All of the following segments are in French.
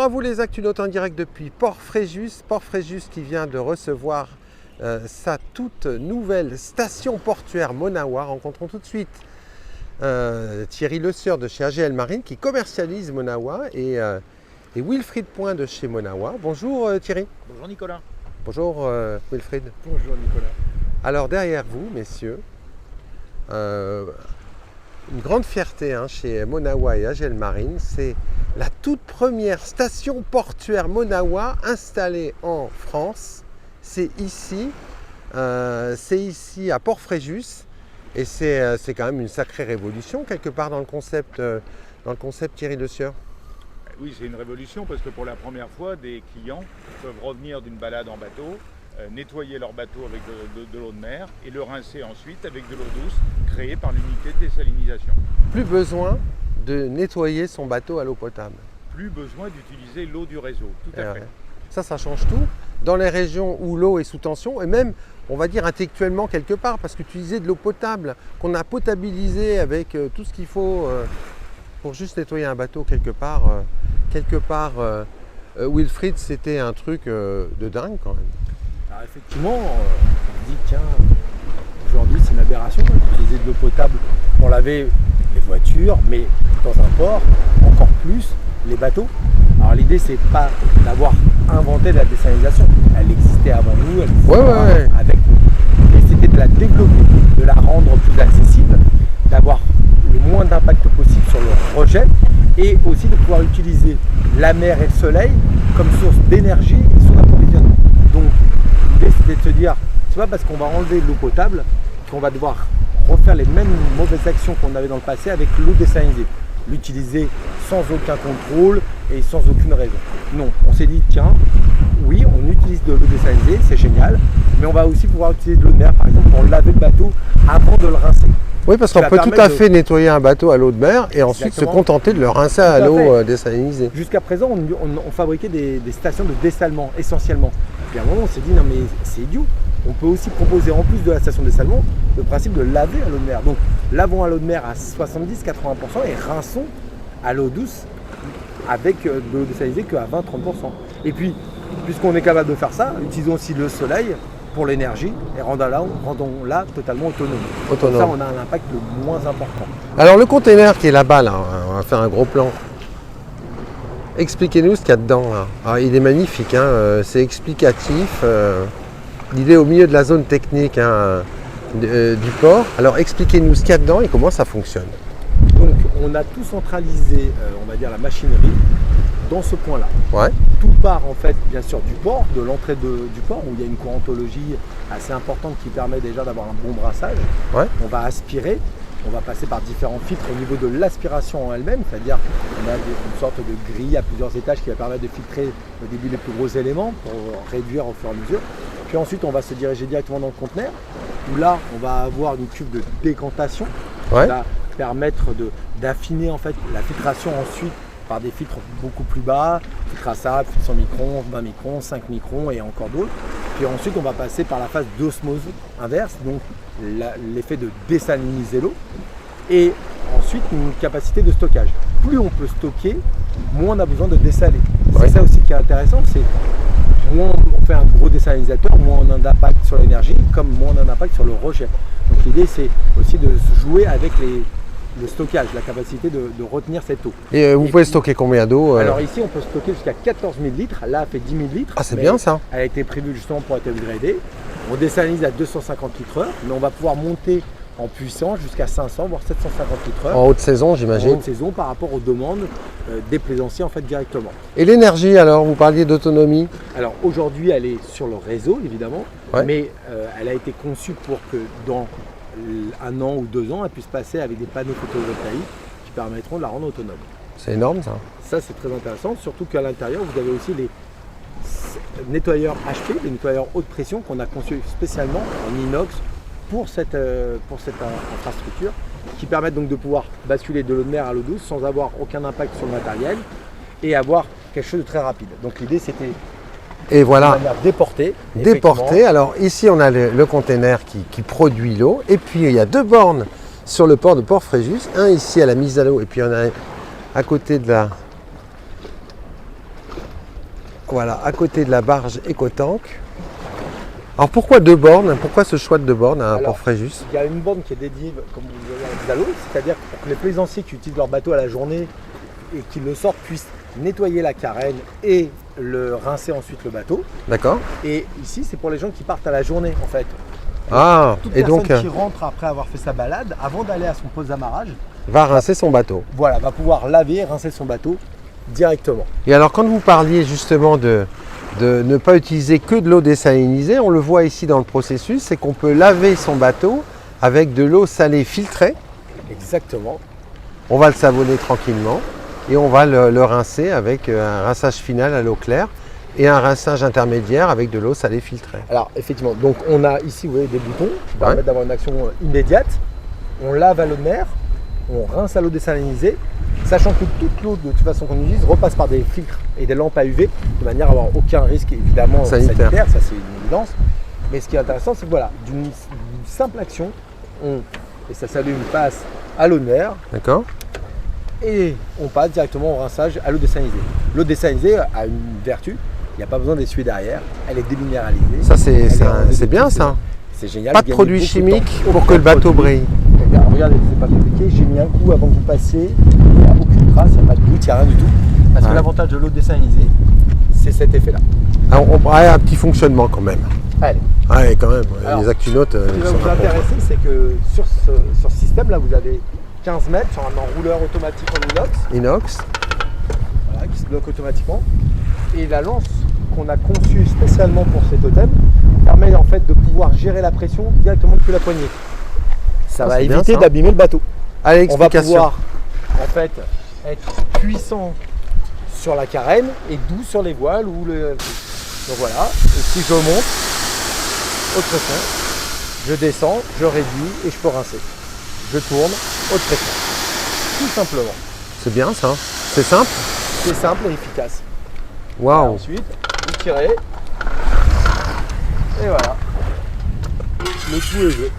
vous les Actunautes en direct depuis Port-Fréjus. Port-Fréjus qui vient de recevoir sa toute nouvelle station portuaire Monawa. Rencontrons tout de suite Thierry Le Sieur de chez AGL Marine qui commercialise Monawa et Wilfried Point de chez Monawa. Bonjour Thierry. Bonjour Nicolas. Bonjour Wilfried. Bonjour Nicolas. Alors derrière vous, messieurs, une grande fierté chez Monawa et AGL Marine, c'est la toute première station portuaire Monawa installée en France. C'est ici à Port-Fréjus et c'est quand même une sacrée révolution quelque part dans le concept Thierry Le Sieur. Oui, c'est une révolution parce que pour la première fois, des clients peuvent revenir d'une balade en bateau, nettoyer leur bateau avec de l'eau de mer et le rincer ensuite avec de l'eau douce créée par l'unité de désalinisation. Plus besoin de nettoyer son bateau à l'eau potable. Plus besoin d'utiliser l'eau du réseau, tout à fait. Ça change tout. Dans les régions où l'eau est sous tension et même, on va dire intellectuellement quelque part, parce qu'utiliser de l'eau potable qu'on a potabilisée avec tout ce qu'il faut pour juste nettoyer un bateau quelque part, Wilfried, c'était un truc de dingue quand même. Alors effectivement, on se dit tiens, aujourd'hui c'est une aberration d'utiliser de l'eau potable pour laver les voitures, mais dans un port, encore plus les bateaux. Alors l'idée c'est pas d'avoir inventé la désalinisation, elle existait avant nous, elle existait avec nous. Et c'était de la développer, de la rendre plus accessible, d'avoir le moins d'impact possible sur le rejet et aussi de pouvoir utiliser la mer et le soleil comme source d'énergie et source d'approvisionnement. Donc l'idée c'était de se dire, c'est pas parce qu'on va enlever l'eau potable qu'on va devoir refaire les mêmes mauvaises actions qu'on avait dans le passé avec l'eau désalinisée. L'utiliser sans aucun contrôle et sans aucune raison. Non, on s'est dit tiens, oui, on utilise de l'eau désalinisée, c'est génial, mais on va aussi pouvoir utiliser de l'eau de mer par exemple pour laver le bateau avant de le rincer. Oui, parce qu'on peut tout à fait nettoyer un bateau à l'eau de mer et ensuite se contenter de le rincer à l'eau désalinisée. Jusqu'à présent, on fabriquait des stations de dessalement essentiellement. Et à un moment, on s'est dit non mais c'est idiot. On peut aussi proposer en plus de la station de dessalement le principe de laver à l'eau de mer. Donc lavons à l'eau de mer à 70-80% et rinçons à l'eau douce avec de l'eau désalinisée qu'à 20-30%. Et puis, puisqu'on est capable de faire ça, utilisons aussi le soleil pour l'énergie et rendons-la totalement autonome. Comme ça, on a un impact le moins important. Alors le container qui est là-bas, on va faire un gros plan. Expliquez-nous ce qu'il y a dedans. Là. Alors, il est magnifique, c'est explicatif. Il est au milieu de la zone technique du port. Alors expliquez-nous ce qu'il y a dedans et comment ça fonctionne. Donc on a tout centralisé, on va dire la machinerie, dans ce point-là. Ouais. Tout part en fait bien sûr du port, de l'entrée du port où il y a une courantologie assez importante qui permet déjà d'avoir un bon brassage. Ouais. On va aspirer, on va passer par différents filtres au niveau de l'aspiration en elle-même, c'est-à-dire on a une sorte de grille à plusieurs étages qui va permettre de filtrer au début les plus gros éléments pour réduire au fur et à mesure. Puis ensuite on va se diriger directement dans le conteneur où là on va avoir une cuve de décantation qui va permettre d'affiner en fait la filtration ensuite par des filtres beaucoup plus bas, filtre à sable, 100 microns, 20 microns, 5 microns et encore d'autres. Puis ensuite on va passer par la phase d'osmose inverse, donc l'effet de désaliniser l'eau et ensuite une capacité de stockage. Plus on peut stocker, moins on a besoin de dessaler. C'est ça aussi qui est intéressant, c'est moins on fait un gros désalinisateur, moins on a d'impact sur l'énergie, comme moins on a d'impact sur le rejet. Donc l'idée c'est aussi de jouer avec le stockage, la capacité de retenir cette eau. Et vous pouvez stocker combien d'eau Alors ici on peut stocker jusqu'à 14 000 litres, là elle fait 10 000 litres. Ah c'est bien ça. Elle a été prévue justement pour être upgradée. On désalinise à 250 litres/heure, mais on va pouvoir monter en puissance jusqu'à 500 voire 750 litres/heure. En haute saison j'imagine. En haute saison par rapport aux demandes des plaisanciers en fait directement. Et l'énergie alors, vous parliez d'autonomie. Alors aujourd'hui elle est sur le réseau évidemment, mais elle a été conçue pour que dans 1 an ou 2 ans elle puisse passer avec des panneaux photovoltaïques qui permettront de la rendre autonome. C'est énorme ça. Ça c'est très intéressant, surtout qu'à l'intérieur vous avez aussi les nettoyeurs HP, les nettoyeurs haute pression qu'on a conçus spécialement en inox pour cette infrastructure qui permettent donc de pouvoir basculer de l'eau de mer à l'eau douce sans avoir aucun impact sur le matériel et avoir quelque chose de très rapide. Donc l'idée c'était et voilà, déporter. Alors ici on a le container qui produit l'eau et puis il y a 2 bornes sur le port de Port-Fréjus, un ici à la mise à l'eau et puis on a à côté de Voilà, à côté de la barge Ecotank. Alors pourquoi 2 bornes? Pourquoi ce choix de 2 bornes à Port Fréjus? Il y a une borne qui est dédiée, comme vous voyez, à l'hydalo, c'est-à-dire pour que les plaisanciers qui utilisent leur bateau à la journée et qui le sortent puissent nettoyer la carène et le rincer ensuite le bateau. D'accord. Et ici, c'est pour les gens qui partent à la journée, en fait. Ah, Toute et personne donc qui rentre après avoir fait sa balade, avant d'aller à son poste d'amarrage, va rincer son bateau. voilà, va pouvoir laver et rincer son bateau directement. Et alors quand vous parliez justement de ne pas utiliser que de l'eau désalinisée, on le voit ici dans le processus, c'est qu'on peut laver son bateau avec de l'eau salée filtrée. Exactement. On va le savonner tranquillement et on va le rincer avec un rinçage final à l'eau claire et un rinçage intermédiaire avec de l'eau salée filtrée. Alors effectivement, donc on a ici, vous voyez, des boutons qui permettent d'avoir une action immédiate. On lave à l'eau de mer, on rince à l'eau désalinisée, sachant que toute l'eau de toute façon qu'on utilise repasse par des filtres et des lampes à UV de manière à avoir aucun risque évidemment sanitaire, ça c'est une évidence. Mais ce qui est intéressant, c'est que voilà, d'une simple action, et ça s'allume, passe à l'eau de mer. D'accord. Et on passe directement au rinçage à l'eau désalinisée. L'eau désalinisée a une vertu, il n'y a pas besoin d'essuyer derrière, elle est déminéralisée. Ça c'est bien ça. C'est génial. Pas de produits chimiques pour que le bateau brille. Regardez, c'est pas compliqué, j'ai mis un coup avant que vous passiez, il n'y a aucune trace, il n'y a pas de goutte, il n'y a rien du tout. Parce que l'avantage de l'eau désalinisée, c'est cet effet-là. Alors, on pourrait un petit fonctionnement quand même. Allez. Ouais, quand même, Alors, les actunotes. Ce qui va vous intéresser, c'est que sur ce système-là, vous avez 15 mètres sur un enrouleur automatique en inox. Voilà, qui se bloque automatiquement. Et la lance qu'on a conçue spécialement pour ces totems permet en fait de pouvoir gérer la pression directement depuis la poignée. Ça va éviter d'abîmer le bateau. Allez, on va pouvoir en fait être puissant sur la carène et doux sur les voiles ou le. Donc voilà. Et si je monte haute pression, je descends, je réduis et je peux rincer. Je tourne haute pression. Tout simplement. C'est bien ça. C'est simple. C'est simple et efficace. Waouh. Ensuite, vous tirez. Et voilà. Le tout est joué.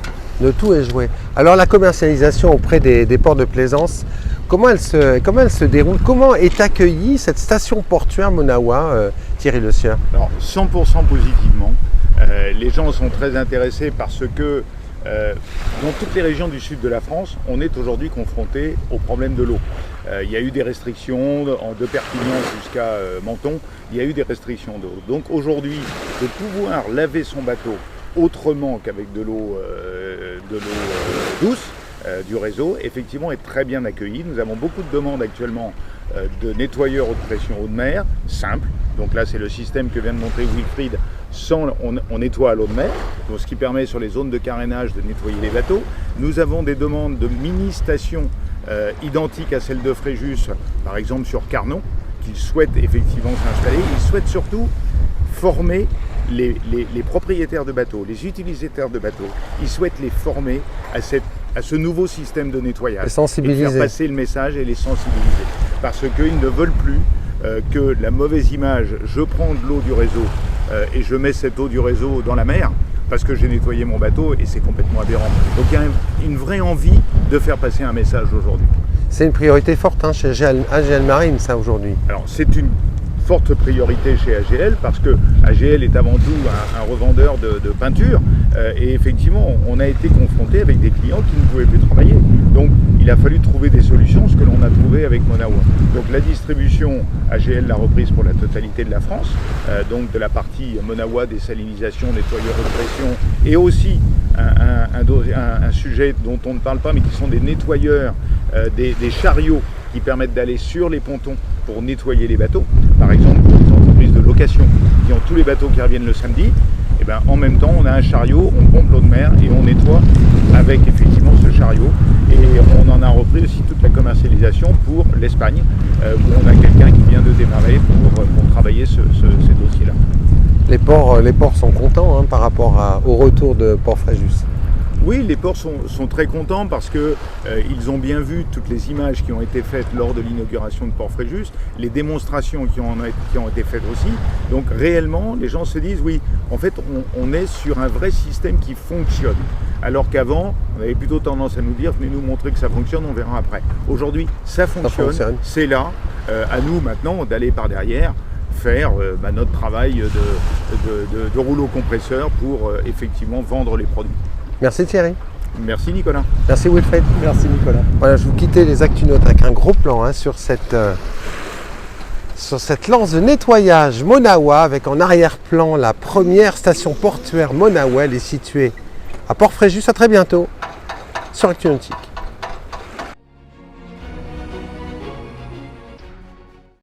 Le tout est joué. Alors la commercialisation auprès des ports de plaisance, comment elle se déroule? Comment est accueillie cette station portuaire Monawa, Thierry Le Sieur? Alors 100% positivement. Les gens sont très intéressés parce que dans toutes les régions du sud de la France, on est aujourd'hui confronté au problème de l'eau. Il y a eu des restrictions de Perpignan jusqu'à Menton, il y a eu des restrictions d'eau. Donc aujourd'hui, de pouvoir laver son bateau autrement qu'avec de l'eau douce du réseau, effectivement est très bien accueilli. Nous avons beaucoup de demandes actuellement de nettoyeurs haute pression eau de mer, simple. Donc là c'est le système que vient de montrer Wilfried, on nettoie à l'eau de mer, donc ce qui permet sur les zones de carénage de nettoyer les bateaux. Nous avons des demandes de mini-stations identiques à celles de Fréjus, par exemple sur Carnon, qui souhaitent effectivement s'installer. Ils souhaitent surtout former les propriétaires de bateaux, les utilisateurs de bateaux. Ils souhaitent les former à ce nouveau système de nettoyage. Les sensibiliser. Et faire passer le message et les sensibiliser. Parce qu'ils ne veulent plus que la mauvaise image, je prends de l'eau du réseau et je mets cette eau du réseau dans la mer parce que j'ai nettoyé mon bateau et c'est complètement aberrant. Donc il y a une vraie envie de faire passer un message aujourd'hui. C'est une priorité forte chez AGL Marine, ça, aujourd'hui. Alors c'est une forte priorité chez AGL parce que AGL est avant tout un revendeur de peinture et effectivement on a été confronté avec des clients qui ne pouvaient plus travailler. Donc il a fallu trouver des solutions, ce que l'on a trouvé avec Monawa. Donc la distribution, AGL l'a reprise pour la totalité de la France, donc de la partie Monawa, désalination, nettoyeur haute pression et aussi un sujet dont on ne parle pas mais qui sont des nettoyeurs, des chariots qui permettent d'aller sur les pontons pour nettoyer les bateaux. Par exemple, pour les entreprises de location qui ont tous les bateaux qui reviennent le samedi, et ben, en même temps, on a un chariot, on pompe l'eau de mer et on nettoie avec effectivement ce chariot. Et on en a repris aussi toute la commercialisation pour l'Espagne, où on a quelqu'un qui vient de démarrer pour travailler ces dossiers-là. Les ports sont contents par rapport au retour de Port Fréjus. Oui, les ports sont très contents parce que ils ont bien vu toutes les images qui ont été faites lors de l'inauguration de Port Fréjus, les démonstrations qui ont été faites aussi. Donc réellement, les gens se disent oui, en fait, on est sur un vrai système qui fonctionne. Alors qu'avant, on avait plutôt tendance à nous dire venez nous montrer que ça fonctionne, on verra après. Aujourd'hui, ça fonctionne. C'est là. À nous maintenant d'aller par derrière, faire notre travail de rouleau compresseur pour effectivement vendre les produits. Merci Thierry. Merci Nicolas. Merci Wilfried. Merci Nicolas. Voilà, je vous quittais les Actunotes avec un gros plan sur cette lance de nettoyage Monawa avec en arrière-plan la première station portuaire Monawa. Elle est située à Port-Fréjus. À très bientôt sur Actu Nautique.